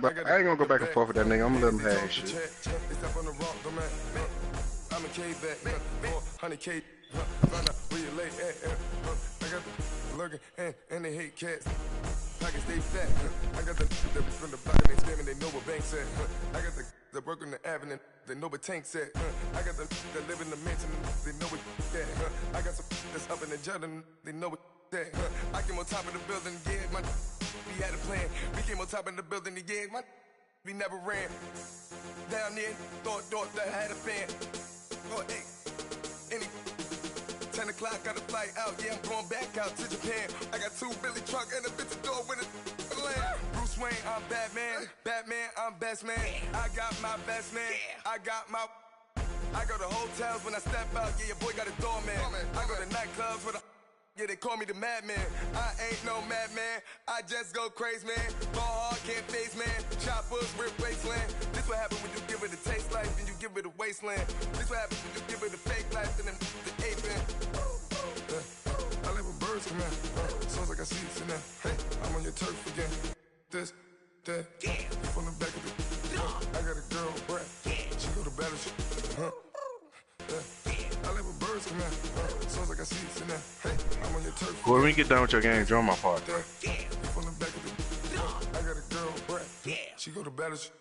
But I ain't gonna go back and forth with that nigga. I'm gonna let him have his shit. I'm a K-back, 400K, find out where you lay at, I got the lurking, and they hate cats, pockets stay fat, I got the from the block and they screaming, they know what banks at, I got the work on the avenue, they know what tanks at, I got the that live in the mansion, they know what that, I got some that's up in the jungle, they know what that, I came on top of the building, yeah, my we had a plan, we came on top of the building, yeah, my we never ran, down there, thought that I had a fan. Oh, hey, 10 o'clock, got a flight out, yeah, I'm going back out to Japan. I got 2 Billy truck and a bitch door with a land. Bruce Wayne, I'm Batman, I'm best man. I got my best man, I go to hotels when I step out, yeah, your boy got a doorman. I go to nightclubs with a yeah, they call me the madman. I ain't no madman, I just go crazy, man. Ball hard, can't face, man. Choppers, rip wasteland. This what happen when you give it a taste life and you give it a wasteland. This what happen when you give it a fake life and then the ape in. I live with birds come in. Sounds like I see it in there. Hey, I'm on your turf again. This, that, from the back of the I got a girl, Brad. She go to battle shit. I live with birds come in. Sounds like I see it in there. Hey, I'm on your turf. Well, when we get done with your game, join my part. From the back of the I got a girl, Brad. She go to battle shit.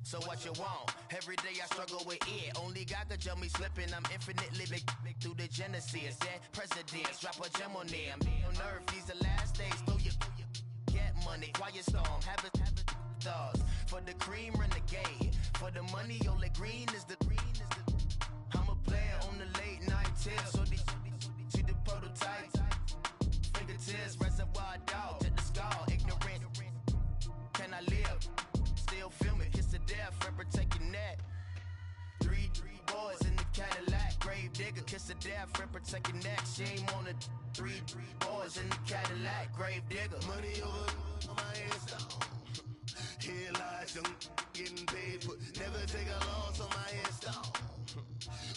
So what you want? Every day I struggle with it. Only God could jump me slipping. I'm infinitely big through the Genesis. That presidents drop a gem on them. On earth, these the last days. Throw your get money. Quiet storm. Have it stars. For the cream, renegade. For the money, only green is the. I'm a player on the late night till. So these see the prototype. Fingertips, reservoir dog. To the skull. Ignorant. Can I live? Still film it, kiss to death, forever taking that. Three boys in the Cadillac, grave digger, kiss to death, forever taking that. Shame on the three boys in the Cadillac, grave digger. Money over my head stone. Here lies young, getting paid, but never take a loss on my head stone.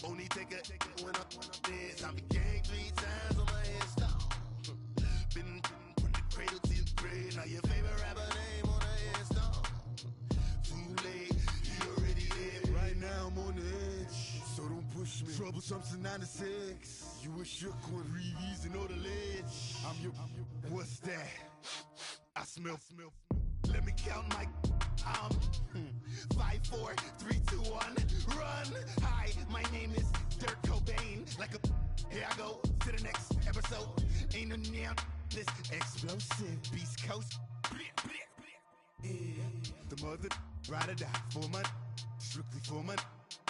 Only take a when I'm dead. I became 3 times on my head stone. Been from the cradle to the grave. Now your favorite rapper name on the headstone. Too late, you already dead. Right now I'm on the edge, so don't push me. Troublesome to 96. You were shook with Reeves and all the ledge. I'm your. What's that? I smell. Let me count my. 5, 4, 3, 2, 1. Run. Hi, my name is Dirk Cobain. Like a. Here I go to the next episode. Ain't no damn this explosive Beast Coast. Yeah. The mother ride or die for my. Strictly for my.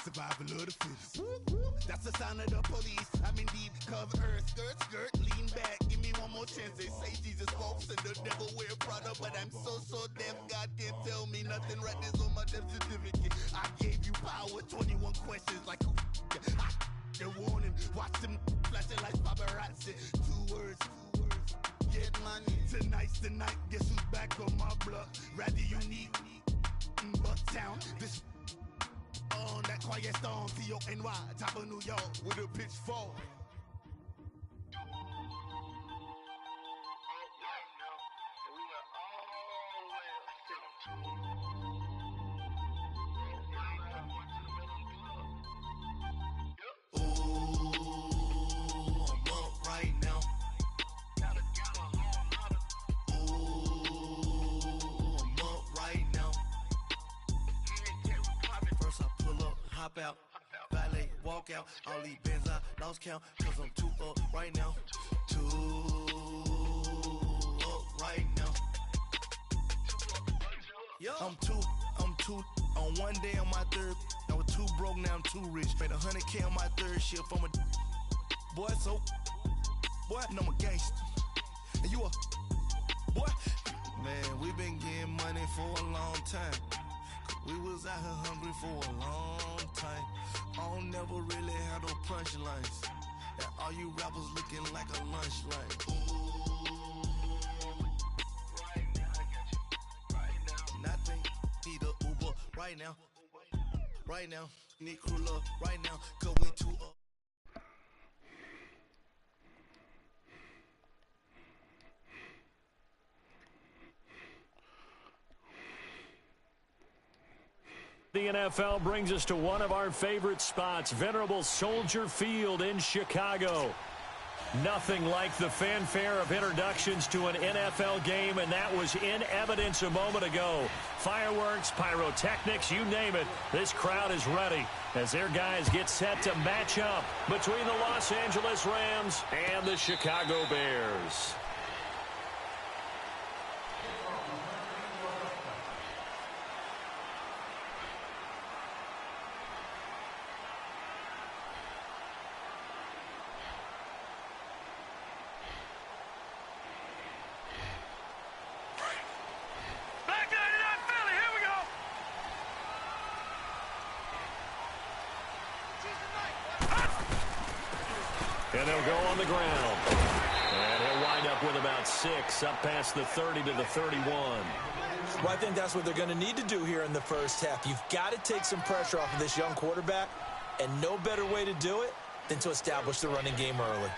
Survival of the fittest. That's the sign of the police. I'm in deep cover earth. Skirt, lean back. Give me one more chance. They say Jesus walks and the devil wear Prada, but I'm so deaf. God can't tell me nothing. Right this on my death certificate. I gave you power. 21 questions like the warning. Watch them flashing like paparazzi. 2 words. Get money. Tonight's the night. Guess who's back on my block? Rather unique. Bucktown. This. On that quiet storm, T-O-N-Y, top of New York, with a pitchfork. Out, valet, walk out, all these bands I lost count, cause I'm too up right now, right now. I'm too, on one day on my third, I was too broke, now I'm too rich, made 100K on my third shift, I'm a boy, so, boy, and I'm a gangster, and you a, boy, man, we been getting money for a long time. We was out here hungry for a long time. I don't never really have no punchlines. And all you rappers looking like a lunch line. Right now, I got you. Right now. Nothing. Need a Uber right now. Right now. Need crew love right now. Cause we too up. The NFL brings us to one of our favorite spots, venerable Soldier Field in Chicago. Nothing like the fanfare of introductions to an NFL game, and that was in evidence a moment ago. Fireworks, pyrotechnics, you name it. This crowd is ready as their guys get set to match up between the Los Angeles Rams and the Chicago Bears. And they'll go on the ground. And he'll wind up with about 6, up past the 30 to the 31. Well, I think that's what they're going to need to do here in the first half. You've got to take some pressure off of this young quarterback, and no better way to do it than to establish the running game early.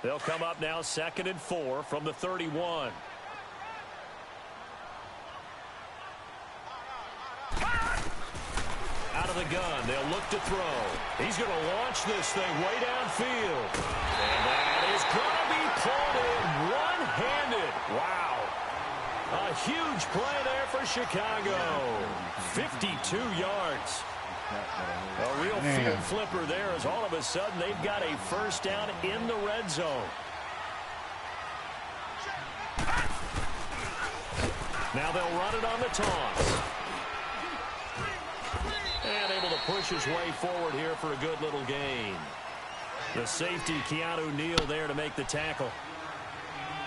They'll come up now 2nd and 4 from the 31. Out of the gun, they'll look to throw. He's going to launch this thing way downfield. And that is going to be pulled in one-handed. Wow. A huge play there for Chicago. 52 yards. A real field flipper there as all of a sudden they've got a first down in the red zone. Now they'll run it on the toss. And able to push his way forward here for a good little gain. The safety, Keanu Neal, there to make the tackle.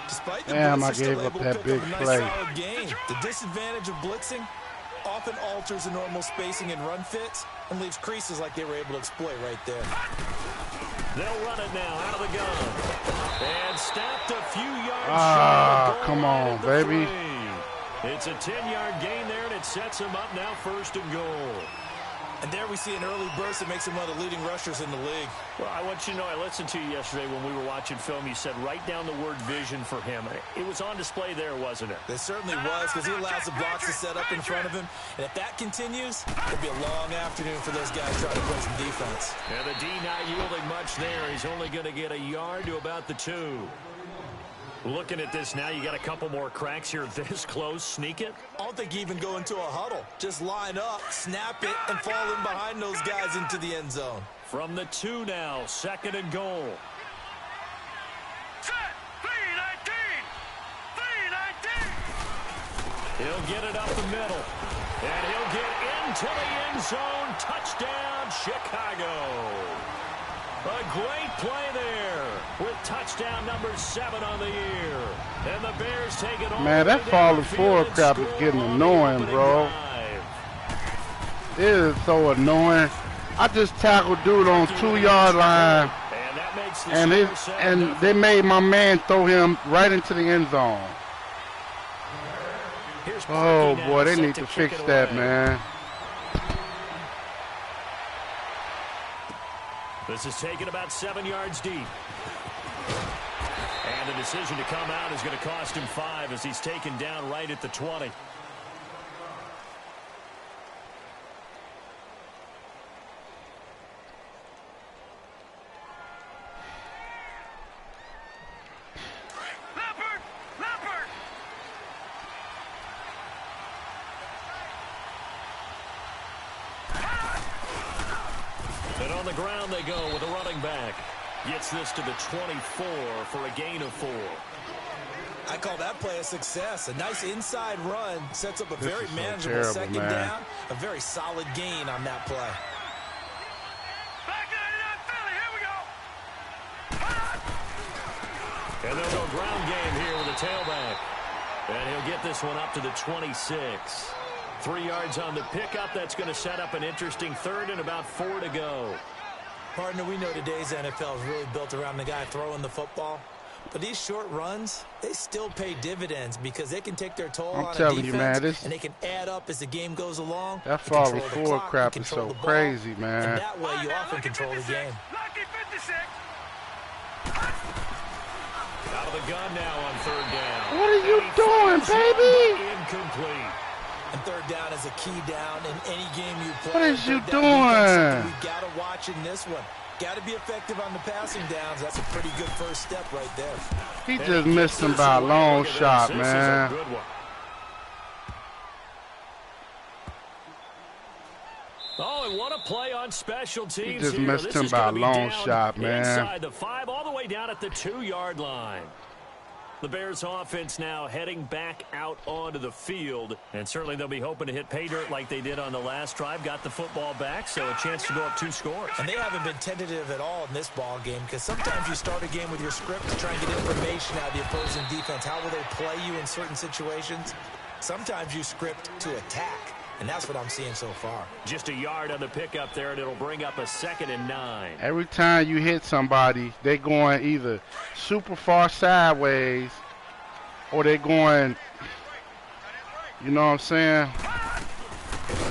Despite the Damn, I blitz, gave up that big play. Solid game. The disadvantage of blitzing often alters the normal spacing and run fits and leaves creases like they were able to exploit right there. They'll run it now out of the gun. And stopped a few yards Ah, short. come on, baby. It's a 10-yard gain there, and it's sets him up now 1st and goal. And there we see an early burst that makes him one of the leading rushers in the league. Well, I want you to know, I listened to you yesterday when we were watching film. You said write down the word vision for him. It was on display there, wasn't it? It certainly was, because he allows the blocks to set up in front of him. And if that continues, it'll be a long afternoon for those guys trying to play some defense. And the D not yielding much there. He's only going to get a yard to about the 2. Looking at this now, you got a couple more cracks here this close. Sneak it. I don't think you even go into a huddle. Just line up, snap it, and fall in behind those guys into the end zone. From the 2 now, 2nd and goal. Set, 319. 319. He'll get it up the middle. And he'll get into the end zone. Touchdown, Chicago. A great play there with touchdown number 7 on the year. And the Bears take it all. Man, that falling forward crap is getting annoying, bro. It is so annoying. I just tackled dude on 2-yard line, and they made my man throw him right into the end zone. Oh boy, they need to fix that, man. This is taken about 7 yards deep. And the decision to come out is going to cost him 5 as he's taken down right at the 20. And on the ground they go with a running back. Gets this to the 24 for a gain of 4. I call that play a success. A nice inside run sets up a very manageable terrible, second man. down. A very solid gain on that play. Back 99 Philly, here we go. And they'll go ground game here with a tailback. And he'll get this one up to the 26. 3 yards on the pickup. That's going to set up an interesting 3rd and about 4 to go. Partner, we know today's NFL is really built around the guy throwing the football. But these short runs, they still pay dividends because they can take their toll on a defense, and they can add up as the game goes along. That falling forward crap is so crazy, man. And that way you often control the game. Out of the gun now on 3rd down. What are you doing, baby? Incomplete. And 3rd down is a key down in any game you play. What is you doing? We've got to watch in this one. Got to be effective on the passing downs. That's a pretty good first step right there. He just missed him by a long shot, man. Oh, and what a play on special teams. He just missed him by a long shot, man. Inside the 5, all the way down at the 2-yard line. The Bears offense now heading back out onto the field. And certainly they'll be hoping to hit pay dirt like they did on the last drive. Got the football back, so a chance to go up 2 scores. And they haven't been tentative at all in this ball game because sometimes you start a game with your script to try and get information out of the opposing defense. How will they play you in certain situations? Sometimes you script to attack. And that's what I'm seeing so far. Just a yard on the pickup there, and it'll bring up a 2nd and 9. Every time you hit somebody, they going either super far sideways or they going, you know what I'm saying?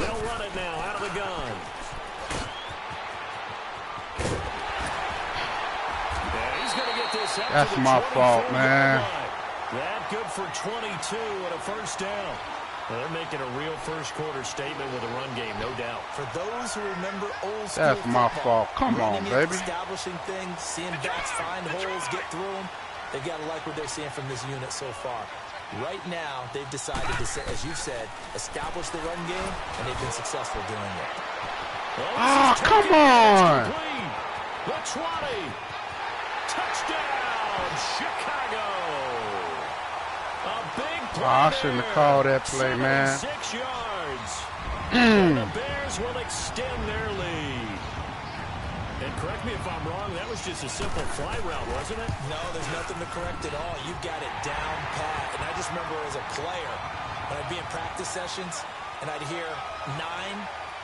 They'll run it now out of the gun. Yeah, he's going to get this up. That's my fault, man. That good for 22 and a 1st down. Well, they're making a real first-quarter statement with a run game, no doubt. For those who remember old school That's my fault. Come on, baby. Establishing things, seeing backs find holes, get through them. They've got to like what they're seeing from this unit so far. Right now, they've decided to, as you've said, establish the run game, and they've been successful doing it. Oh, come on. The 20. Touchdown, Chicago. A big play. I shouldn't have called that play, man. 6 yards. And the Bears will extend their lead. And correct me if I'm wrong, that was just a simple fly route, wasn't it? No, there's nothing to correct at all. You got it down pat. And I just remember as a player, when I'd be in practice sessions and I'd hear 9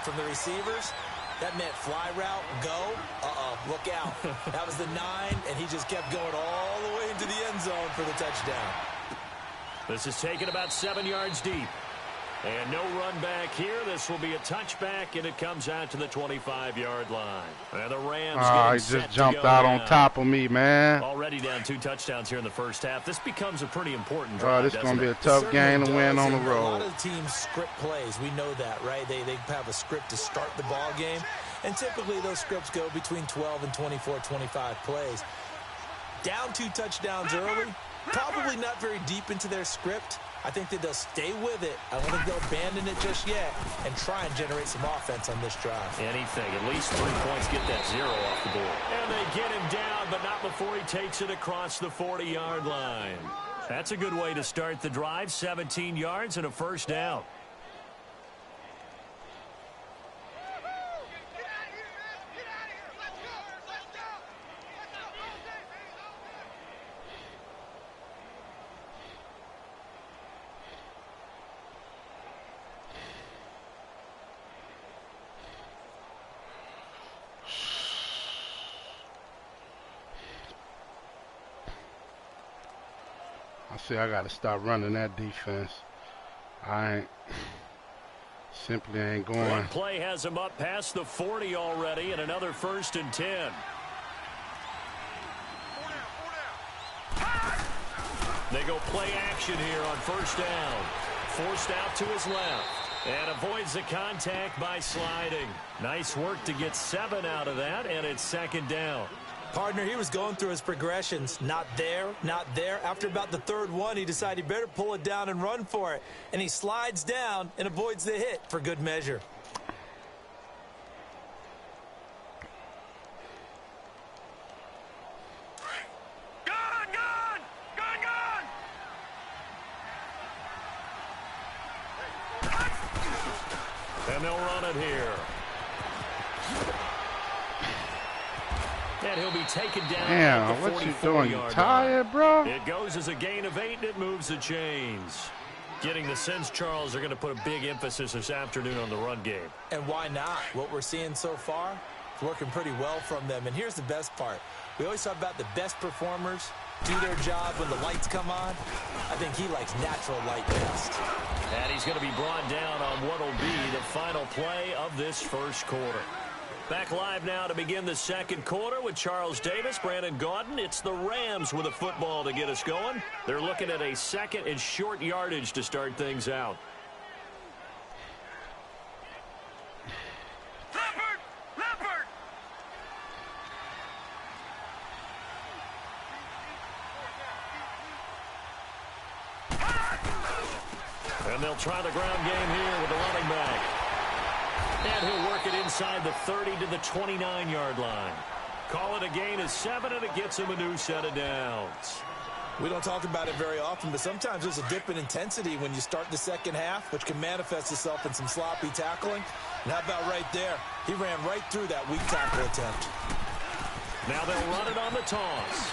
from the receivers, that meant fly route, go, look out. That was the 9, and he just kept going all the way into the end zone for the touchdown. This is taken about 7 yards deep. And no run back here. This will be a touchback, and it comes out to the 25-yard line. And the Rams he just jumped out on top of me, man. Already down 2 touchdowns here in the first half. This becomes a pretty important drive. This is going to be a tough game to win on the road. A lot of teams script plays. We know that, right? They have a script to start the ball game. And typically those scripts go between 12 and 24, 25 plays. Down 2 touchdowns early, probably not very deep into their script. I think that they'll stay with it. I don't think they'll abandon it just yet and try and generate some offense on this drive. Anything. At least 3 points, get that 0 off the board. And they get him down, but not before he takes it across the 40-yard line. That's a good way to start the drive. 17 yards and a first down. See, I got to stop running that defense. Simply ain't going. One play has him up past the 40 already, and another 1st and 10. They go play action here on 1st down. Forced out to his left. And avoids the contact by sliding. Nice work to get 7 out of that, and it's 2nd down. Partner, he was going through his progressions. Not there, not there. After about the 3rd one, he decided he better pull it down and run for it. And he slides down and avoids the hit for good measure. And they'll run it here. And he'll be taken down at the 44-yard line. What you doing? You tired, bro? It goes as a gain of 8, and it moves the chains. Getting the sense, Charles, they're going to put a big emphasis this afternoon on the run game. And why not? What we're seeing so far is working pretty well from them. And here's the best part. We always talk about the best performers do their job when the lights come on. I think he likes natural light best. And he's going to be brought down on what will be the final play of this first quarter. Back live now to begin the second quarter with Charles Davis, Brandon Gaudin. It's the Rams with a football to get us going. They're looking at a 2nd and short yardage to start things out. Leopard! And they'll try the ground game here with the running back. And he'll work it inside the 30 to the 29-yard line. Call it a gain of 7, and it gets him a new set of downs. We don't talk about it very often, but sometimes there's a dip in intensity when you start the second half, which can manifest itself in some sloppy tackling. And how about right there? He ran right through that weak tackle attempt. Now they'll run it on the toss.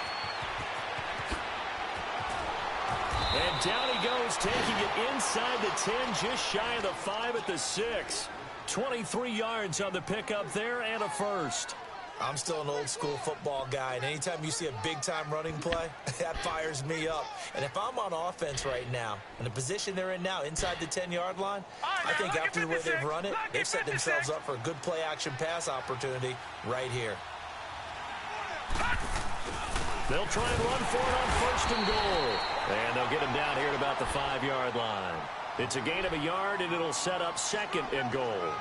And down he goes, taking it inside the 10, just shy of the 5 at the 6. 23 yards on the pickup there and a first. I'm still an old-school football guy, and anytime you see a big-time running play, that fires me up. And if I'm on offense right now, in the position they're in now, inside the 10-yard line, I think after the way they've run it, they've set themselves up for a good play-action pass opportunity right here. They'll try and run for it on 1st and goal. And they'll get him down here at about the 5-yard line. It's a gain of a yard, and it'll set up 2nd and goal.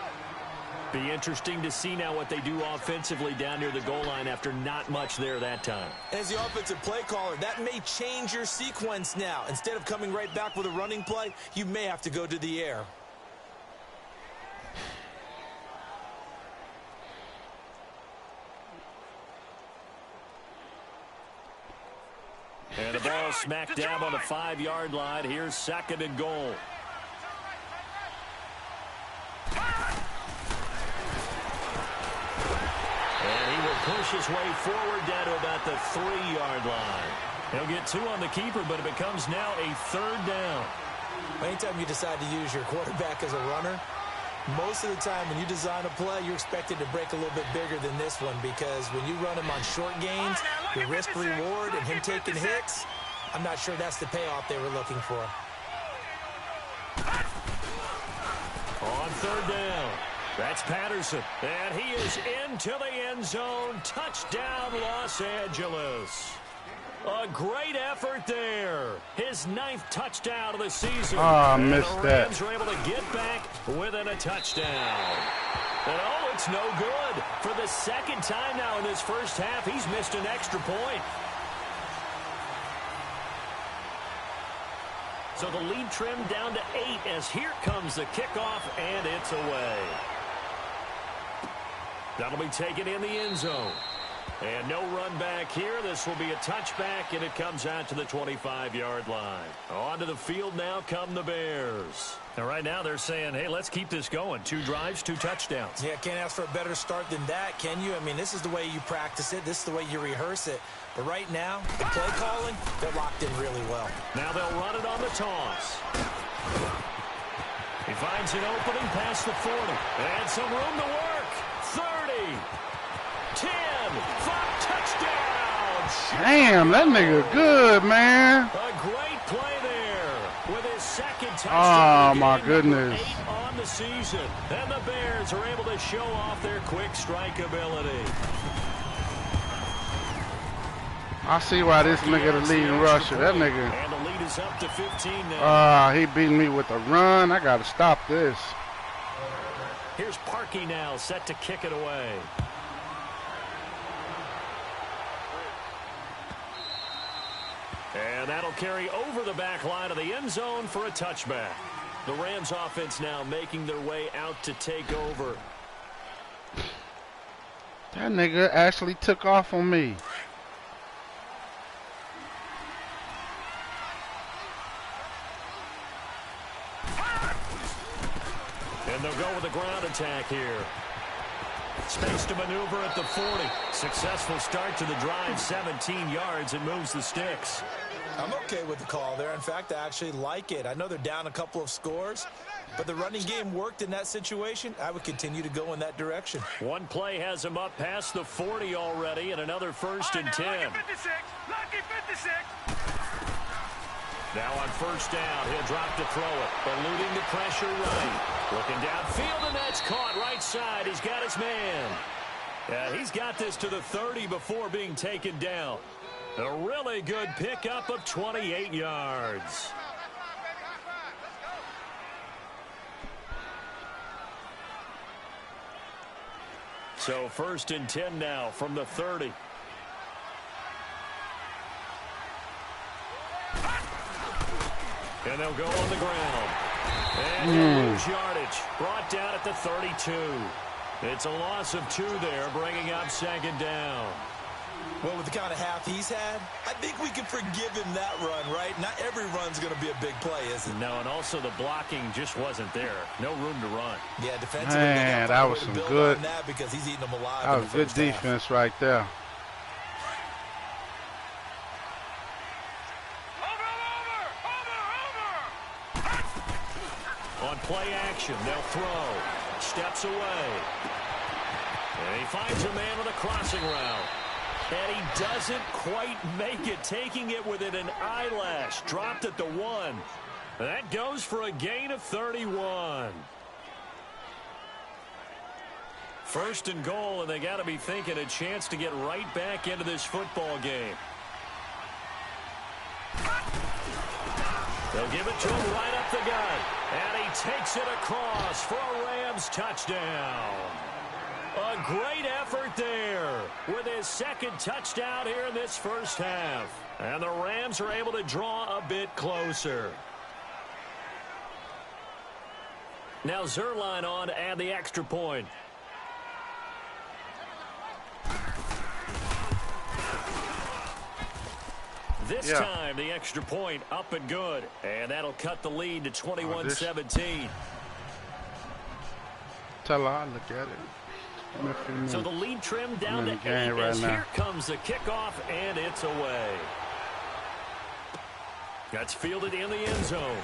Be interesting to see now what they do offensively down near the goal line after not much there that time. As the offensive play caller, that may change your sequence now. Instead of coming right back with a running play, you may have to go to the air. And the ball smack dab on the 5-yard line. Here's 2nd and goal. And he will push his way forward down to about the 3-yard line. He'll get 2 on the keeper, but it becomes now a 3rd down. Anytime you decide to use your quarterback as a runner, most of the time when you design a play, you're expected to break a little bit bigger than this one, because when you run him on short gains, the risk-reward and him taking hits, I'm not sure that's the payoff they were looking for. third down. That's Patterson, and he is into the end zone. Touchdown, Los Angeles. A great effort there. His 9th touchdown of the season. I missed the that. Rams are able to get back within a touchdown. And oh, it's no good. For the second time now in this first half, he's missed an extra point. So the lead trimmed down to 8 as here comes the kickoff, and it's away. That'll be taken in the end zone. And no run back here. This will be a touchback, and it comes out to the 25-yard line. Onto the field now come the Bears. And right now they're saying, hey, let's keep this going. 2 drives, 2 touchdowns. Yeah, can't ask for a better start than that, can you? I mean, this is the way you practice it. This is the way you rehearse it. But right now, the play calling, they're locked in really well. Now they'll run it on the toss. He finds an opening past the 40. And some room to work. 30. 10. 5. Touchdown. Damn, that nigga good, man. A great play there with his second Oh, touchdown. my goodness. 8 on the season. And the Bears are able to show off their quick strike ability. I see why this nigga the leading rusher. That nigga. And the lead is up to 15 now. He beating me with a run. I got to stop this. Here's Parkey now set to kick it away. And that'll carry over the back line of the end zone for a touchback. The Rams offense now making their way out to take over. That nigga actually took off on me. And they'll go with a ground attack here. Space to maneuver at the 40. Successful start to the drive, 17 yards, and moves the sticks. I'm okay with the call there. In fact, I actually like it. I know they're down a couple of scores, but the running game worked in that situation. I would continue to go in that direction. One play has him up past the 40 already, and another 1st and 10. Lucky 56. Lucky 56. Now on 1st down, he'll drop to throw it, eluding the pressure right. Looking downfield, and that's caught right side. He's got his man. He's got this to the 30 before being taken down. A really good pickup of 28 yards. So 1st and 10 now from the 30. And they'll go on the ground. And he'll lose yardage. Brought down at the 32. It's a loss of 2 there, bringing up 2nd down. Well, with the kind of half he's had, I think we can forgive him that run, right? Not every run's going to be a big play, is it? No, and also the blocking just wasn't there. No room to run. Yeah, defensively, Man, that was some good. That because he's eating them alive. That was good defense right there. On play action, they'll throw. Steps away. And he finds a man with a crossing route. And he doesn't quite make it, taking it within an eyelash. Dropped at the 1. That goes for a gain of 31. 1st and goal, and they got to be thinking a chance to get right back into this football game. They'll give it to him right up the gut. And he takes it across for a Rams touchdown. A great effort there with his 2nd touchdown here in this first half. And the Rams are able to draw a bit closer. Now Zerline on to add the extra point. This time, the extra point up and good. And that'll cut the lead to 21-17. Tell her I look at it. So the lead trimmed down to 8 as here comes the kickoff, and it's away. That's fielded in the end zone.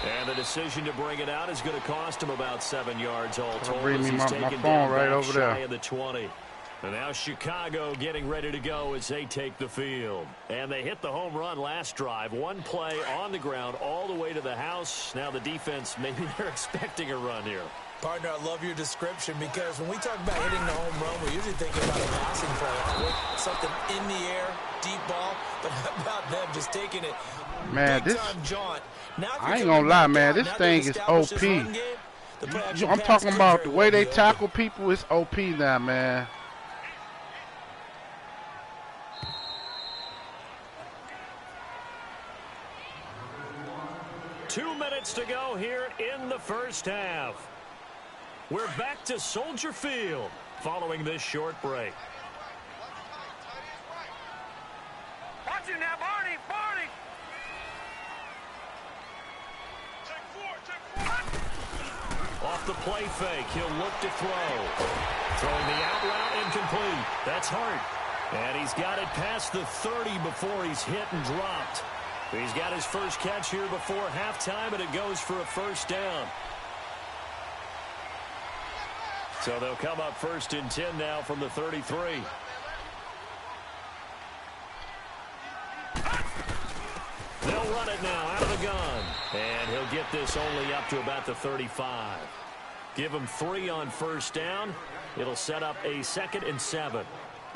And the decision to bring it out is going to cost him about 7 yards all told. Bring me my phone right over there. The 20. And now Chicago getting ready to go as they take the field. And they hit the home run last drive. One play on the ground all the way to the house. Now the defense, maybe they're expecting a run here. Partner, I love your description because when we talk about hitting the home run, we're usually thinking about a passing play. Something in the air, deep ball. But how about them just taking it? Man, this, jaunt. Now, I ain't gonna lie, man, this thing is OP. I'm talking about the way they tackle people. It's OP now, man. Two minutes to go here in the first half. We're back to Soldier Field following this short break. Watch it now, Barney! Barney! Off the play fake, he'll look to throw. Throwing the out route incomplete. That's Hart. And he's got it past the 30 before he's hit and dropped. He's got his first catch here before halftime, and it goes for a first down. So they'll come up 1st and 10 now from the 33. They'll run it now out of the gun. And he'll get this only up to about the 35. Give him 3 on first down. It'll set up a 2nd and 7.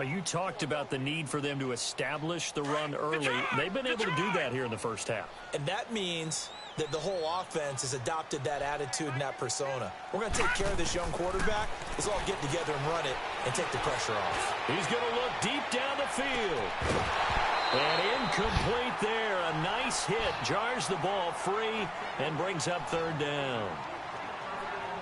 You talked about the need for them to establish the run early. They've been able to do that here in the first half. And that means that the whole offense has adopted that attitude and that persona. We're going to take care of this young quarterback. Let's all get together and run it and take the pressure off. He's going to look deep down the field. And incomplete there. A nice hit. Jars the ball free and brings up 3rd down.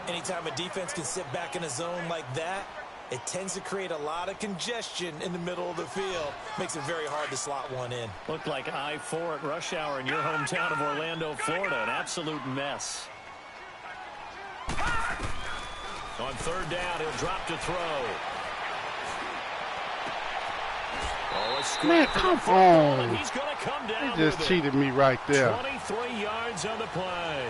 Anytime a defense can sit back in a zone like that, it tends to create a lot of congestion in the middle of the field. Makes it very hard to slot one in. Looked like I-4 at rush hour in your hometown of Orlando, Florida. An absolute mess. On 3rd down, he'll drop to throw. Oh, man, come on. He's going to come down. He just cheated me right there. 23 yards on the play.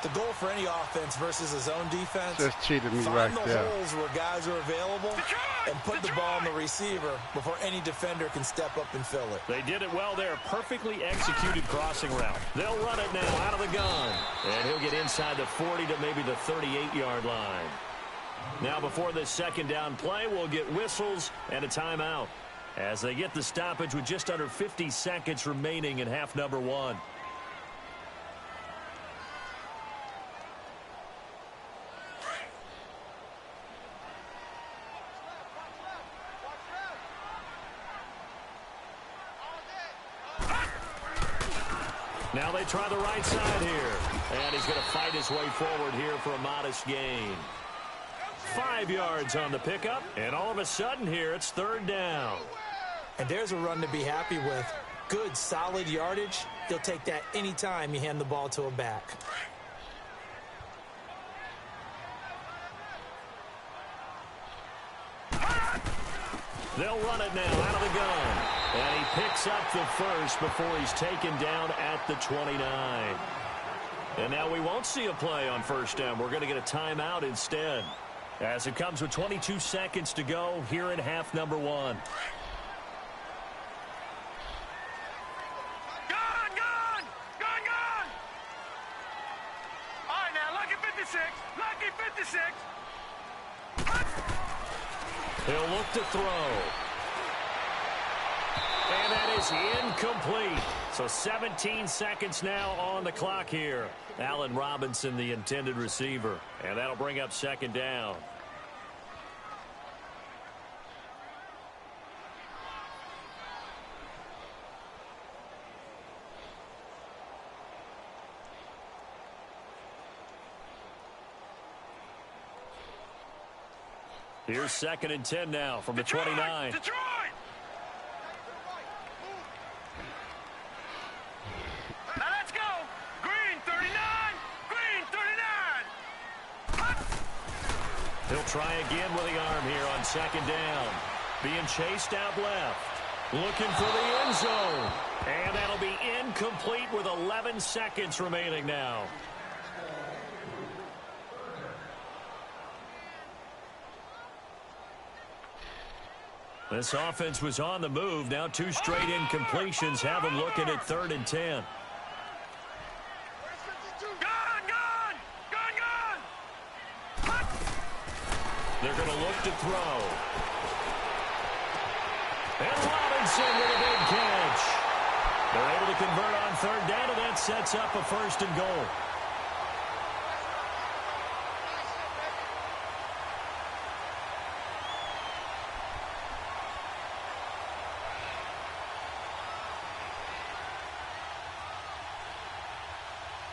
The goal for any offense versus a zone defense, just cheated me right find the there. holes where guys are available and put the ball on the receiver before any defender can step up and fill it. They did it well there. Perfectly executed crossing route. They'll run it now out of the gun. And he'll get inside the 40 to maybe the 38-yard line. Now before this 2nd down play, we'll get whistles and a timeout as they get the stoppage with just under 50 seconds remaining in half number 1. Now they try the right side here. And he's going to fight his way forward here for a modest gain. 5 yards on the pickup. And all of a sudden here, it's 3rd down. And there's a run to be happy with. Good, solid yardage. He'll take that anytime you hand the ball to a back. They'll run it now out of the gun. And he picks up the first before he's taken down at the 29. And now we won't see a play on 1st down. We're going to get a timeout instead. As it comes with 22 seconds to go here in half number 1. He'll look to throw. And that is incomplete. So 17 seconds now on the clock here. Allen Robinson, the intended receiver. And that'll bring up 2nd down. Here's 2nd and 10 now from the 29. Detroit! Now let's go! Green 39! Green 39! He'll try again with the arm here on 2nd down. Being chased out left. Looking for the end zone. And that'll be incomplete with 11 seconds remaining now. This offense was on the move. Now 2 straight incompletions have them looking at 3rd and 10. They're going to look to throw. And Robinson with a big catch. They're able to convert on 3rd down, and that sets up a 1st and goal.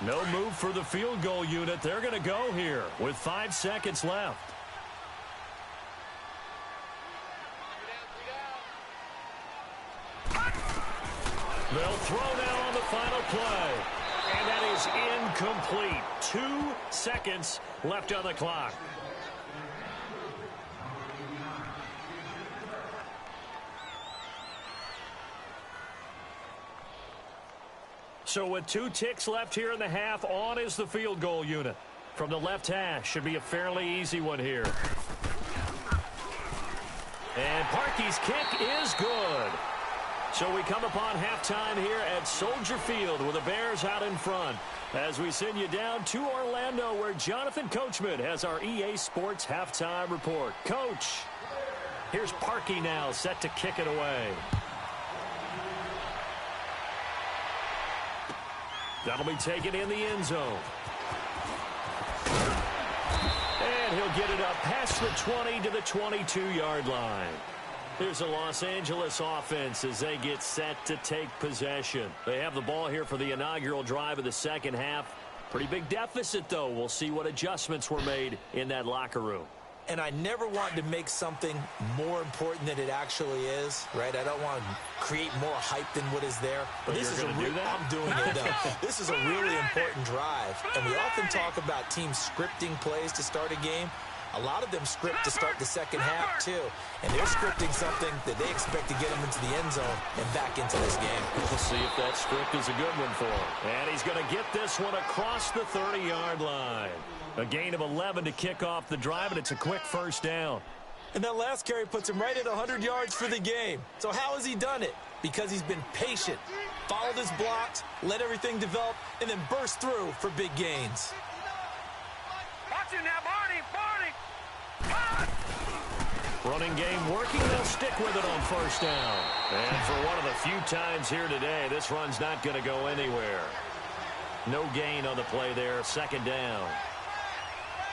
No move for the field goal unit. They're going to go here with 5 seconds left. They'll throw now on the final play. And that is incomplete. 2 seconds left on the clock. So with 2 ticks left here in the half, on is the field goal unit. From the left hash, should be a fairly easy one here. And Parkey's kick is good. So we come upon halftime here at Soldier Field with the Bears out in front. As we send you down to Orlando, where Jonathan Coachman has our EA Sports halftime report. Coach, here's Parkey now set to kick it away. That'll be taken in the end zone. And he'll get it up past the 20 to the 22-yard line. Here's the Los Angeles offense as they get set to take possession. They have the ball here for the inaugural drive of the second half. Pretty big deficit, though. We'll see what adjustments were made in that locker room. And I never want to make something more important than it actually is, right? I don't want to create more hype than what is there. But this is I'm doing it, though. This is a really important drive. And we often talk about teams scripting plays to start a game. A lot of them script to start the second half, too. And they're scripting something that they expect to get them into the end zone and back into this game. We'll see if that script is a good one for him. And he's going to get this one across the 30-yard line. A gain of 11 to kick off the drive, and it's a quick 1st down. And that last carry puts him right at 100 yards for the game. So how has he done it? Because he's been patient, followed his blocks, let everything develop, and then burst through for big gains. Watch him now, Barney! Running game working. They'll stick with it on 1st down. And for one of the few times here today, this run's not going to go anywhere. No gain on the play there. 2nd down.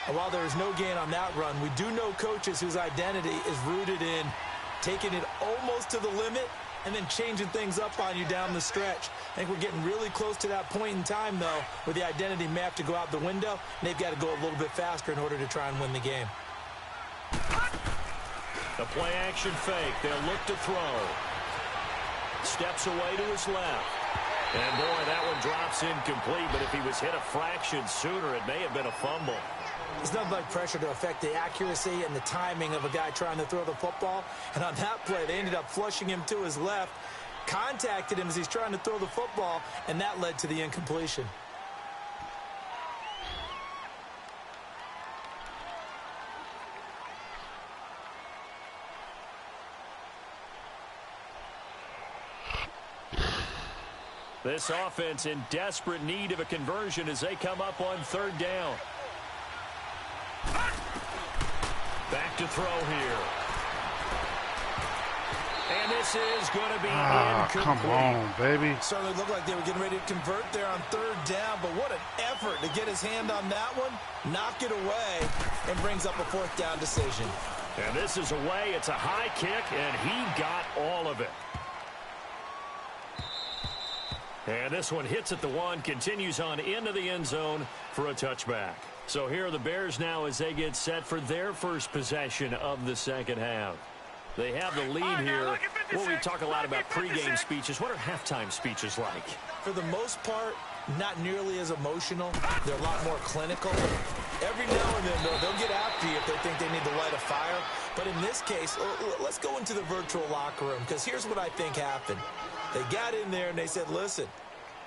And while there is no gain on that run, we do know coaches whose identity is rooted in taking it almost to the limit and then changing things up on you down the stretch. I think we're getting really close to that point in time, though, where the identity may have to go out the window, and they've got to go a little bit faster in order to try and win the game. The play-action fake. They'll look to throw. Steps away to his left. And, boy, that one drops incomplete, but if he was hit a fraction sooner, it may have been a fumble. There's nothing like pressure to affect the accuracy and the timing of a guy trying to throw the football. And on that play, they ended up flushing him to his left, contacted him as he's trying to throw the football, and that led to the incompletion. This offense in desperate need of a conversion as they come up on 3rd down. Back to throw here. And this is going to be incomplete. Come on, baby. Certainly looked like they were getting ready to convert there on 3rd down, but what an effort to get his hand on that one, knock it away, and brings up a 4th down decision. And this is away. It's a high kick, and he got all of it. And this one hits at the 1, continues on into the end zone for a touchback. So here are the Bears now as they get set for their first possession of the second half. They have the lead here. Well, we talk a lot about pregame speeches. What are halftime speeches like? For the most part, not nearly as emotional. They're a lot more clinical. Every now and then, though, they'll get after you if they think they need to light a fire. But in this case, let's go into the virtual locker room, because here's what I think happened. They got in there and they said, listen,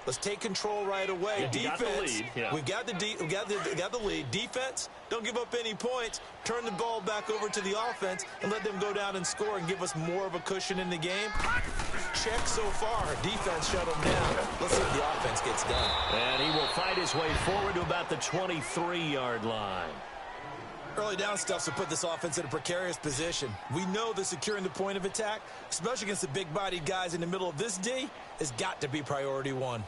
Let's take control right away. Yeah, Defense, we got the lead. we got the lead. Defense, don't give up any points. Turn the ball back over to the offense and let them go down and score and give us more of a cushion in the game. Check so far. Defense shut them down. Let's see if the offense gets done. And he will fight his way forward to about the 23-yard line. Early down stuff to put this offense in a precarious position. We know that securing the point of attack, especially against the big-bodied guys in the middle of this D, has got to be priority one.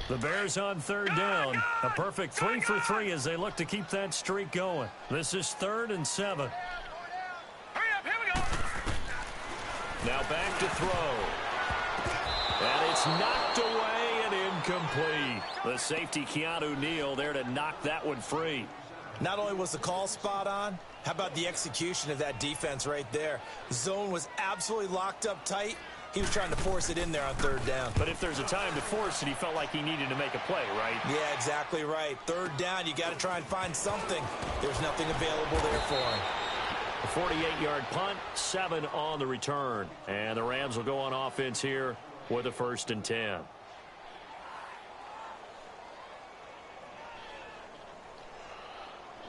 The Bears on third down. A perfect 3 for 3 as they look to keep that streak going. This is 3rd and 7. Hurry up, here we go. Now back to throw. And it's knocked away and incomplete. The safety, Keanu Neal, there to knock that one free. Not only was the call spot on, how about the execution of that defense right there? Zone was absolutely locked up tight. He was trying to force it in there on third down. But if there's a time to force it, he felt like he needed to make a play, right? Yeah, exactly right. Third down, you got to try and find something. There's nothing available there for him. A 48-yard punt, 7 on the return. And the Rams will go on offense here with a 1st and 10.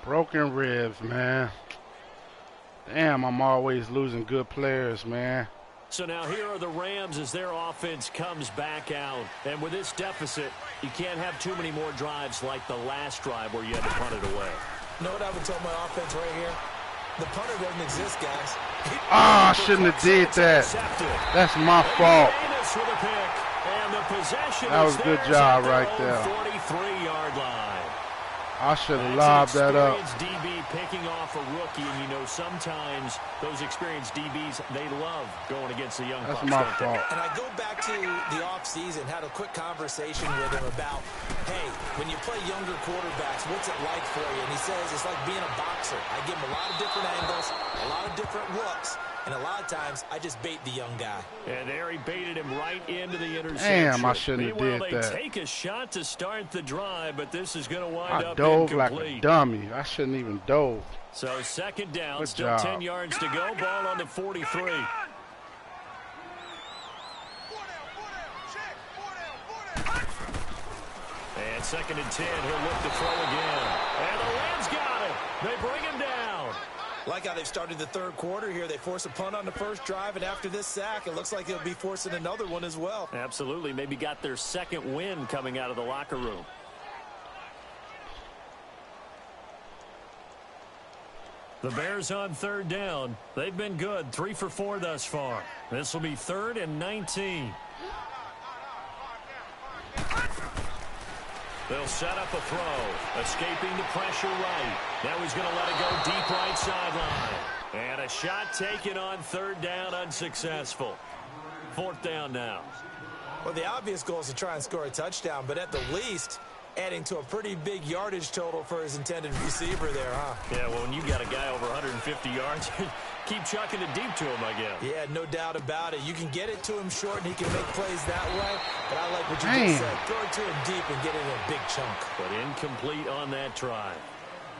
Broken ribs, man. Damn, I'm always losing good players, man. So now here are the Rams as their offense comes back out. And with this deficit, you can't have too many more drives like the last drive where you had to punt it away. You know what I would tell my offense right here? The punter doesn't exist, guys. I shouldn't have did that. That's my fault. That was a good job right there. 43-yard line. I should have lobbed that up. DB picking off a rookie, and you know sometimes those experienced DBs, they love going against the young That's pups, my don't they? fault. And I go back to the offseason, had a quick conversation with him about, hey, when you play younger quarterbacks, what's it like for you? And he says it's like being a boxer. I give him a lot of different angles, a lot of different looks, and a lot of times I just bait the young guy. And there he baited him right into the interception. Damn, I shouldn't have Meanwhile, did that. They take a shot to start the drive, but this is going to wind I up dove incomplete. like a dummy. I shouldn't even dove. So 2nd down, Good still job. 10 yards to go. Ball on the 43. And 2nd and 10, he'll look to throw again. And the Rams got it. They bring him down. Like how they've started the third quarter here. They force a punt on the first drive, and after this sack, it looks like they'll be forcing another one as well. Absolutely. Maybe got their second win coming out of the locker room. The Bears on third down. They've been good. 3 for 4 thus far. This will be 3rd and 19. They'll set up a throw. Escaping the pressure right. Now he's going to let it go deep right sideline. And a shot taken on 3rd down, unsuccessful. 4th down now. Well, the obvious goal is to try and score a touchdown, but at the least, adding to a pretty big yardage total for his intended receiver there, huh? Yeah, well, when you got a guy over 150 yards, keep chucking it deep to him, I guess. Yeah, no doubt about it. You can get it to him short, and he can make plays that way. But I like what you Damn. just said. Throw it to him deep and get it in a big chunk. But incomplete on that try.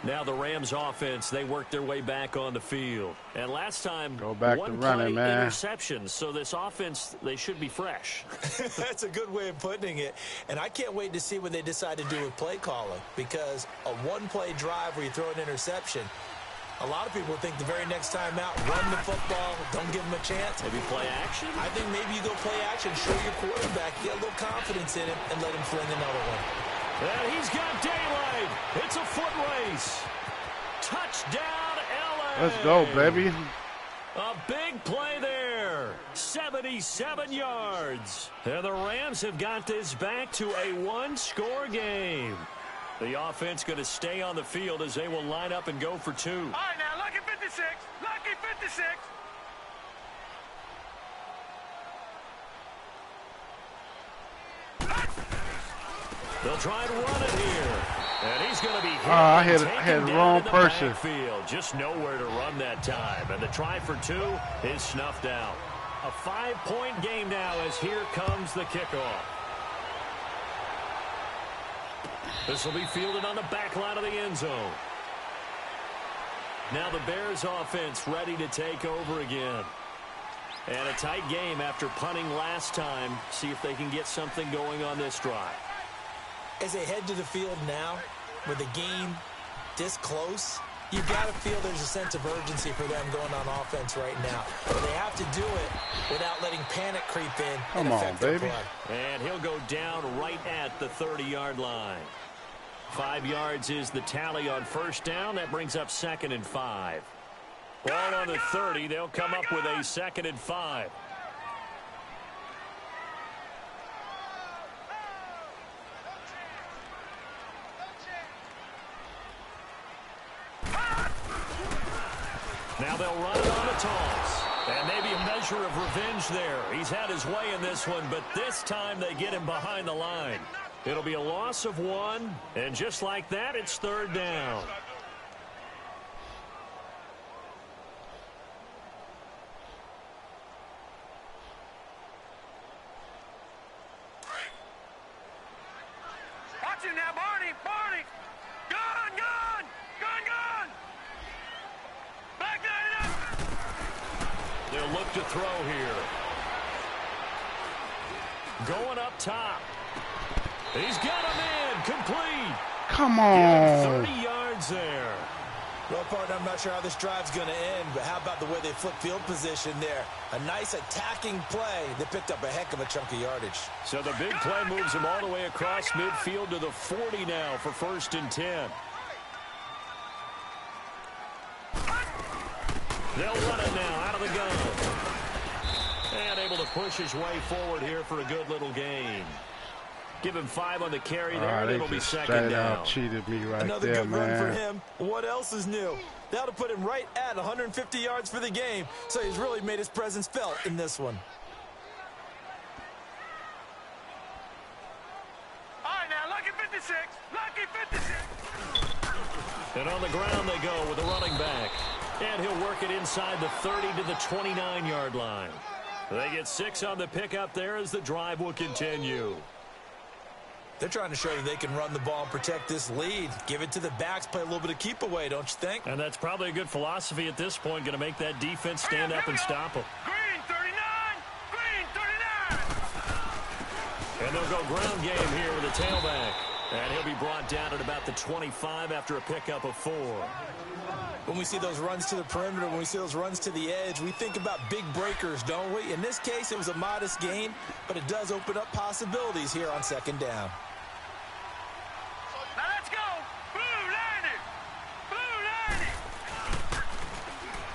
Now the Rams offense, they work their way back on the field. And last time, Go back to running, man. interceptions. So this offense, they should be fresh. That's a good way of putting it. And I can't wait to see what they decide to do with play calling, because a one-play drive where you throw an interception, a lot of people think the very next time out, run the football, don't give them a chance. Maybe play action? I think maybe you go play action, show your quarterback, get a little confidence in him, and let him fling another one. And he's got daylight. It's a foot race. Touchdown, LA. Let's go, baby. A big play there. 77 yards. And the Rams have got this back to a one-score game. The offense going to stay on the field as they will line up and go for 2. All right, now, lucky 56. Lucky 56. They'll try and run it here. And he's going to be hit. I had the wrong person. Backfield. Just nowhere to run that time. And the try for 2 is snuffed out. A 5-point game now as here comes the kickoff. This will be fielded on the back line of the end zone. Now the Bears offense ready to take over again. And a tight game after punting last time. See if they can get something going on this drive. As they head to the field now, with the game this close, you've got to feel there's a sense of urgency for them going on offense right now. But they have to do it without letting panic creep in and affect their play. And he'll go down right at the 30-yard line. 5 yards is the tally on first down. That brings up 2nd and 5. Ball on the 30. They'll come up with a 2nd and 5. Now they'll run it on the toss. And maybe a measure of revenge there. He's had his way in this one, but this time they get him behind the line. It'll be a loss of 1, and just like that, it's 3rd down. Watch him now, Barney! Barney! Gone! Gone! Gone! Gone! Back nine up! They'll look to throw here. Going up top. He's got him in. Complete. Come on. 30 yards there. Well, partner, I'm not sure how this drive's going to end, but how about the way they flip field position there? A nice attacking play. They picked up a heck of a chunk of yardage. So the big play moves them all the way across midfield to the 40 now for 1st and 10. They'll run it now out of the gun. And able to push his way forward here for a good little gain. Give him 5 on the carry there, and it'll be 2nd down. Cheated me right Another there, good man. run for him. What else is new? That'll put him right at 150 yards for the game, so he's really made his presence felt in this one. All right, now, lucky 56. Lucky 56. And on the ground they go with the running back. And he'll work it inside the 30 to the 29-yard line. They get 6 on the pickup there as the drive will continue. They're trying to show that they can run the ball and protect this lead. Give it to the backs, play a little bit of keep away, don't you think? And that's probably a good philosophy at this point, going to make that defense stand up and stop them. Green 39. Green 39. And they'll go ground game here with a tailback. And he'll be brought down at about the 25 after a pickup of 4. When we see those runs to the perimeter, when we see those runs to the edge, we think about big breakers, don't we? In this case, it was a modest gain, but it does open up possibilities here on 2nd down. Now let's go. Blue landing. Blue landing.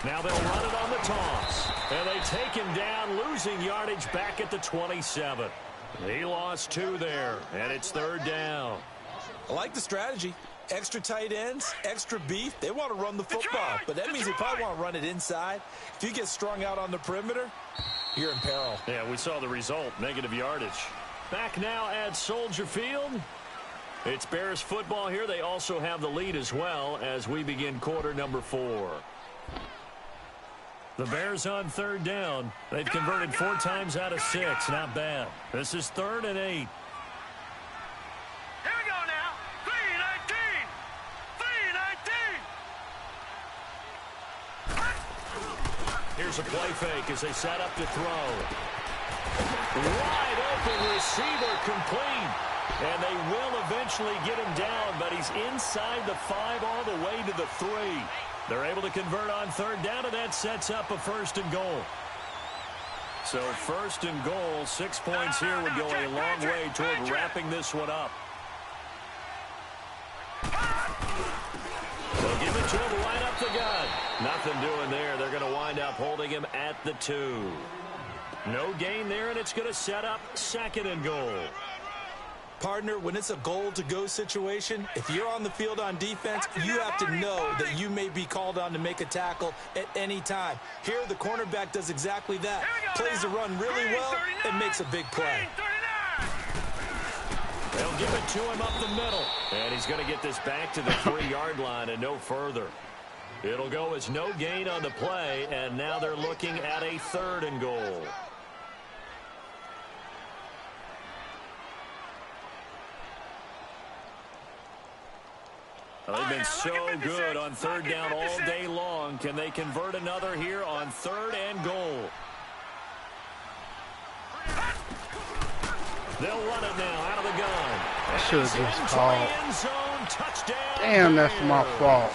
Now they'll run it on the toss. And they take him down, losing yardage back at the 27. He lost 2 there, and it's 3rd down. I like the strategy. Extra tight ends, extra beef. They want to run the football, but that means they probably want to run it inside. If you get strung out on the perimeter, you're in peril. Yeah, we saw the result, negative yardage. Back now at Soldier Field. It's Bears football here. They also have the lead as well as we begin quarter number 4. The Bears on 3rd down. They've converted 4 times out of 6. Not bad. This is 3rd and 8. Here we go now. 319. 319. Here's a play fake as they set up to throw. Wide open receiver complete. And they will eventually get him down, but he's inside the 5 all the way to the 3. They're able to convert on 3rd down, and that sets up a 1st and goal. So 1st and goal, 6 points here would go a long way toward wrapping this one up. They'll give it to him right up the gut. Nothing doing there. They're going to wind up holding him at the 2. No gain there, and it's going to set up 2nd and goal. Partner, when it's a goal-to-go situation, if you're on the field on defense, you have to know that you may be called on to make a tackle at any time. Here, the cornerback does exactly that. Plays the run really well and makes a big play. They'll give it to him up the middle. And he's going to get this back to the 3-yard line and no further. It'll go as no gain on the play, and now they're looking at a 3rd and goal. Well, they've been so good on third down all day long. Can they convert another here on 3rd and goal? They'll run it now out of the gun. I should have just called. Touchdown. Damn, that's my fault.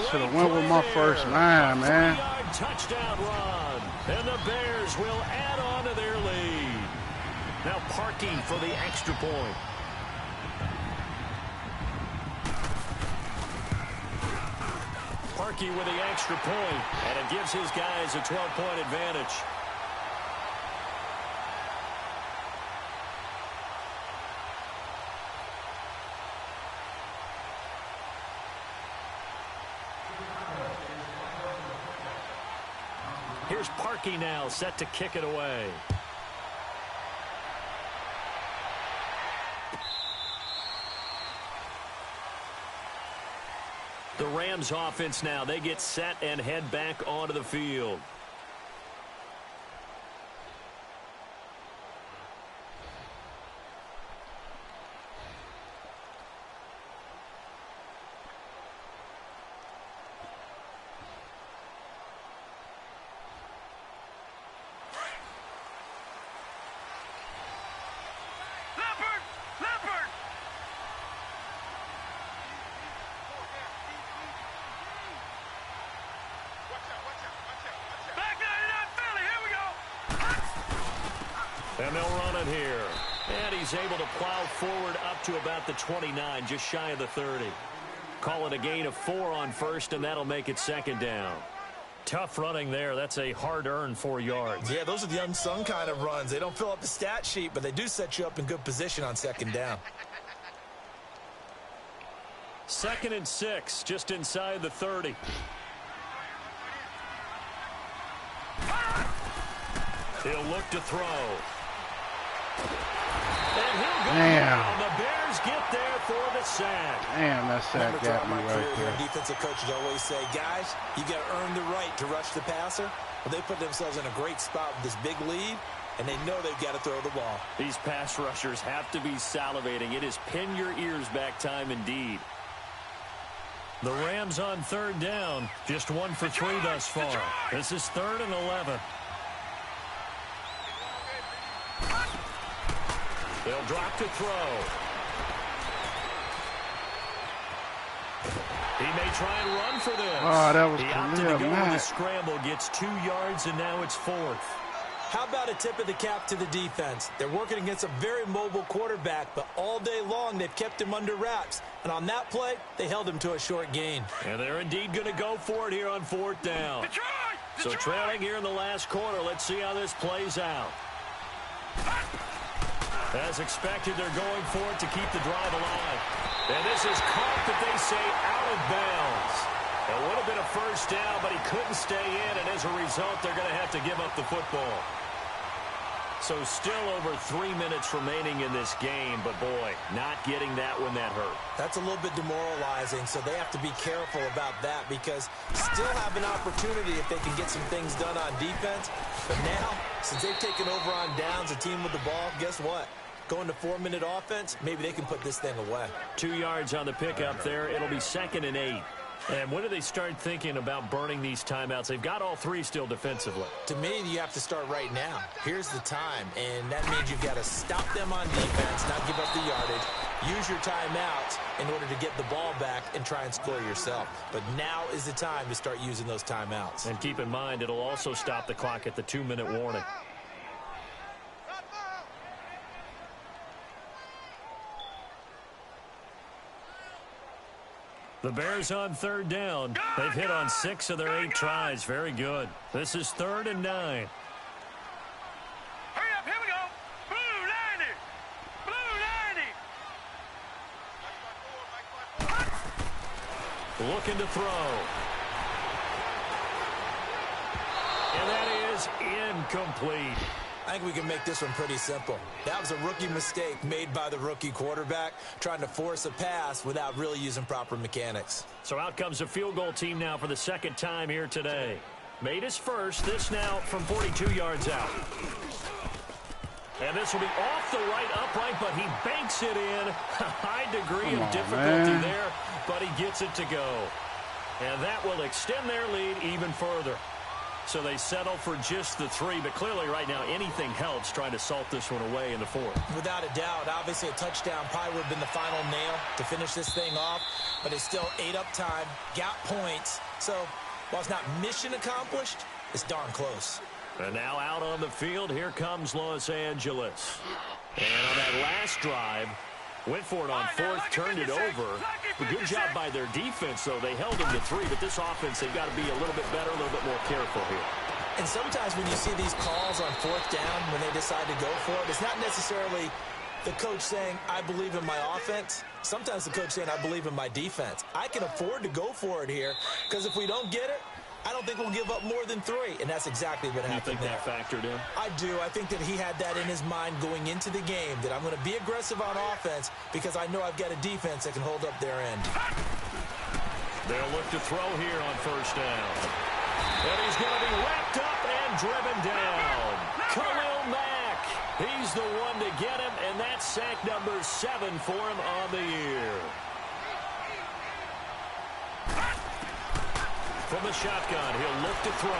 Should have went with my first 9, man. Touchdown run. And the Bears will add on to their lead. Now Parkey for the extra point. Parkey with the extra point, and it gives his guys a 12-point advantage. Here's Parkey now, set to kick it away. The Rams offense now, they get set and head back onto the field. And they'll run it here. And he's able to plow forward up to about the 29, just shy of the 30. Call it a gain of 4 on first, and that'll make it 2nd down. Tough running there. That's a hard-earned 4 yards. Yeah, those are the unsung kind of runs. They don't fill up the stat sheet, but they do set you up in good position on 2nd down. 2nd and 6, just inside the 30. He'll look to throw. And he'll go down. The Bears get there for the sack. Damn, that sack got me right there. Defensive coaches always say, guys, you got to earn the right to rush the passer. Well, they put themselves in a great spot with this big lead, and they know they've got to throw the ball. These pass rushers have to be salivating. It is pin your ears back time indeed. The Rams on 3rd down, just 1 for 3 thus far. This is 3rd and 11. They'll drop to throw. He may try and run for this. Oh, that was he opted to go with a scramble, gets 2 yards, and now it's 4th. How about a tip of the cap to the defense? They're working against a very mobile quarterback, but all day long they've kept him under wraps. And on that play, they held him to a short gain. And they're indeed going to go for it here on 4th down. So trailing here in the last quarter, let's see how this plays out. As expected, they're going for it to keep the drive alive. And this is caught, that they say, out of bounds. It would have been a first down, but he couldn't stay in, and as a result, they're going to have to give up the football. So still over 3 minutes remaining in this game, but boy, not getting that when that hurt. That's a little bit demoralizing, so they have to be careful about that because still have an opportunity if they can get some things done on defense. But now, since they've taken over on downs, a team with the ball, guess what? Going to 4-minute offense, maybe they can put this thing away. 2 yards on the pickup there. It'll be 2nd and 8. And when do they start thinking about burning these timeouts? They've got all 3 still defensively. To me, you have to start right now. Here's the time, and that means you've got to stop them on defense, not give up the yardage, use your timeouts in order to get the ball back and try and score yourself. But now is the time to start using those timeouts. And keep in mind, it'll also stop the clock at the 2-minute warning. The Bears on 3rd down. They've hit on 6 of their 8 tries. Very good. This is 3rd and 9. Hurry up, here we go. Blue 90. Blue 90. Looking to throw. And that is incomplete. I think we can make this one pretty simple. That was a rookie mistake made by the rookie quarterback, trying to force a pass without really using proper mechanics. So out comes a field goal team now for the 2nd time here today. Made his first, this now from 42 yards out. And this will be off the right upright, but he banks it in. A high degree of difficulty there, but he gets it to go. And that will extend their lead even further. So they settle for just the 3, but clearly right now anything helps trying to salt this one away in the 4th. Without a doubt, obviously a touchdown probably would have been the final nail to finish this thing off, but it's still 8 up time, got points. So while it's not mission accomplished, it's darn close. And now out on the field, here comes Los Angeles. And on that last drive, went for it on 4th, turned it over. A good job by their defense, though. They held them to 3, but this offense, they've got to be a little bit better, a little bit more careful here. And sometimes when you see these calls on 4th down, when they decide to go for it, it's not necessarily the coach saying, I believe in my offense. Sometimes the coach saying, I believe in my defense. I can afford to go for it here, because if we don't get it, I don't think we'll give up more than 3, and that's exactly what happened there. You think that factored in? I do. I think that he had that in his mind going into the game, that I'm going to be aggressive on offense because I know I've got a defense that can hold up their end. They'll look to throw here on 1st down. And he's going to be wrapped up and driven down. Khalil Mack. He's the one to get him, and that's sack number 7 for him on the year. From the shotgun, he'll look to throw.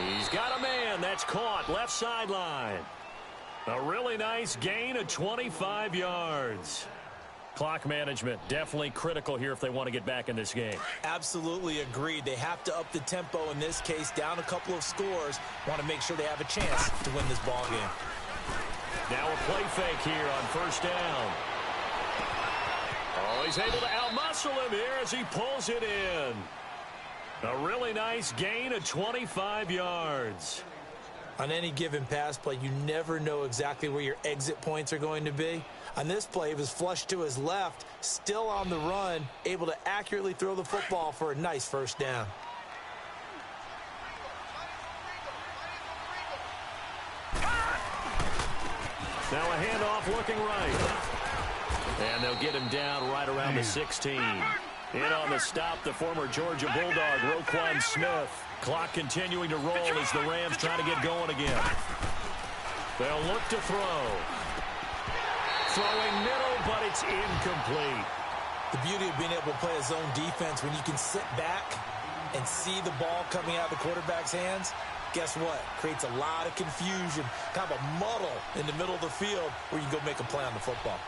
He's got a man. That's caught left sideline. A really nice gain of 25 yards. Clock management definitely critical here if they want to get back in this game. Absolutely agreed. They have to up the tempo in this case, down a couple of scores. Want to make sure they have a chance to win this ball game. Now a play fake here on 1st down. Oh, he's able to outmuscle him here as he pulls it in. A really nice gain of 25 yards. On any given pass play, you never know exactly where your exit points are going to be. On this play, he was flushed to his left, still on the run, able to accurately throw the football for a nice 1st down. Now a handoff looking right. And they'll get him down right around the 16. In on the stop, the former Georgia Bulldog, Roquan Smith. Clock continuing to roll as the Rams try to get going again. They'll look to throw. Throwing middle, but it's incomplete. The beauty of being able to play a zone defense when you can sit back and see the ball coming out of the quarterback's hands, guess what? Creates a lot of confusion, kind of a muddle in the middle of the field where you go make a play on the football.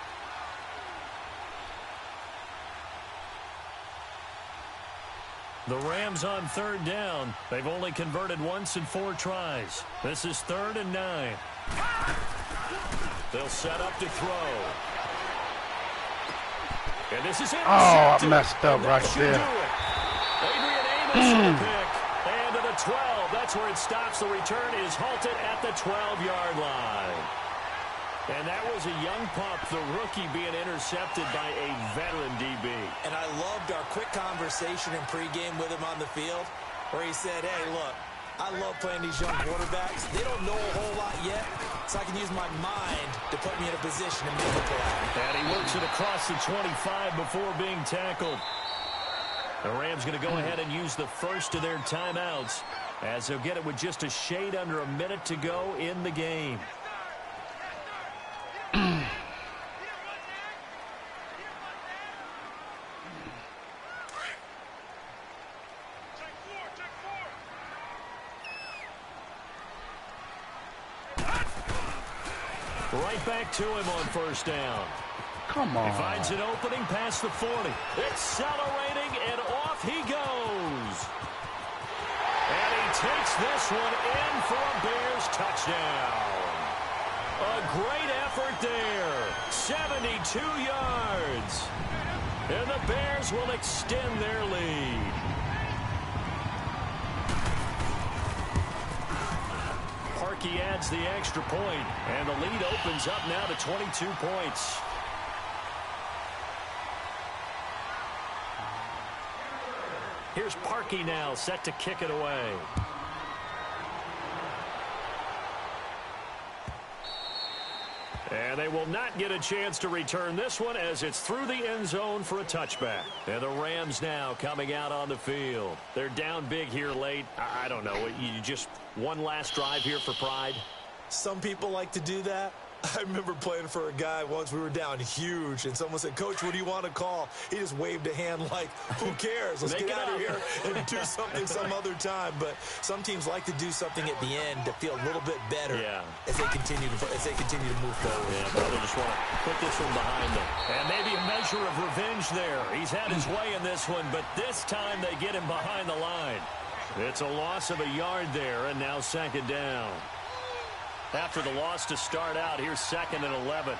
The Rams on 3rd down. They've only converted once in 4 tries. This is 3rd and 9. They'll set up to throw. And this is intercepted. I messed up right there. Adrian Amos with the pick. And to the 12. That's where it stops. The return is halted at the 12-yard line. And that was a young pup, the rookie, being intercepted by a veteran DB. And I loved our quick conversation in pregame with him on the field where he said, hey, look, I love playing these young quarterbacks. They don't know a whole lot yet, so I can use my mind to put me in a position to make a play. And he works it across the 25 before being tackled. The Rams going to go ahead and use the first of their timeouts as they'll get it with just a shade under a minute to go in the game. Right back to him on 1st down. Come on. He finds an opening past the 40. Accelerating, and off he goes. And he takes this one in for a Bears touchdown. A great effort there. 72 yards. And the Bears will extend their lead. Parkey adds the extra point, and the lead opens up now to 22 points. Here's Parkey now, set to kick it away. And they will not get a chance to return this one as it's through the end zone for a touchback. And the Rams now coming out on the field. They're down big here late. I don't know. You just one last drive here for pride? Some people like to do that. I remember playing for a guy once. We were down huge, and someone said, "Coach, what do you want to call?" He just waved a hand like, "Who cares? Let's get out of here and do something some other time." But some teams like to do something at the end to feel a little bit better as they continue to move forward. Yeah, probably just want to put this one behind them. And maybe a measure of revenge there. He's had his way in this one, but this time they get him behind the line. It's a loss of a yard there, and now second down. After the loss to start out, here's 2nd and 11.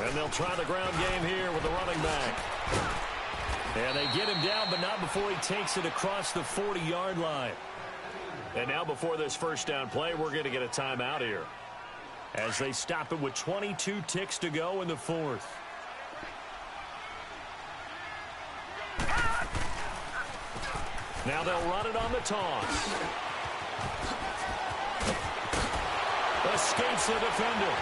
And they'll try the ground game here with the running back. And they get him down, but not before he takes it across the 40-yard line. And now before this first down play, we're going to get a timeout here, as they stop it with 22 ticks to go in the fourth. Now they'll run it on the toss. Escapes the defender.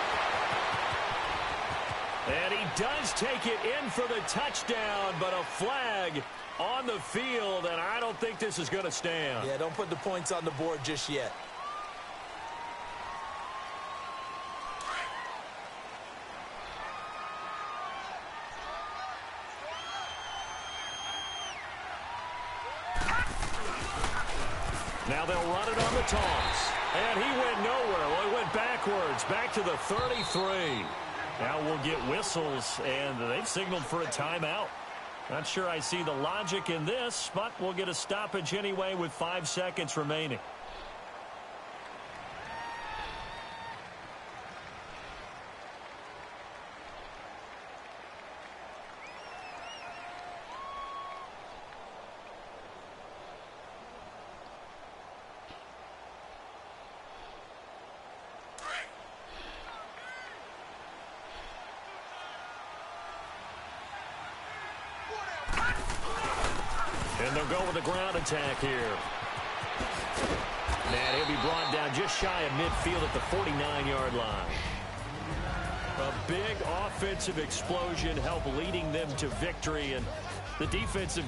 And he does take it in for the touchdown, but a flag on the field, and I don't think this is going to stand. Yeah, don't put the points on the board just yet. Now they'll run it on the toss. And he went nowhere. Well, he went backwards, back to the 33. Now we'll get whistles, and they've signaled for a timeout. Not sure I see the logic in this, but we'll get a stoppage anyway with 5 seconds remaining. And they'll go with a ground attack here. And he'll be brought down just shy of midfield at the 49-yard line. A big offensive explosion helped leading them to victory, and the defensive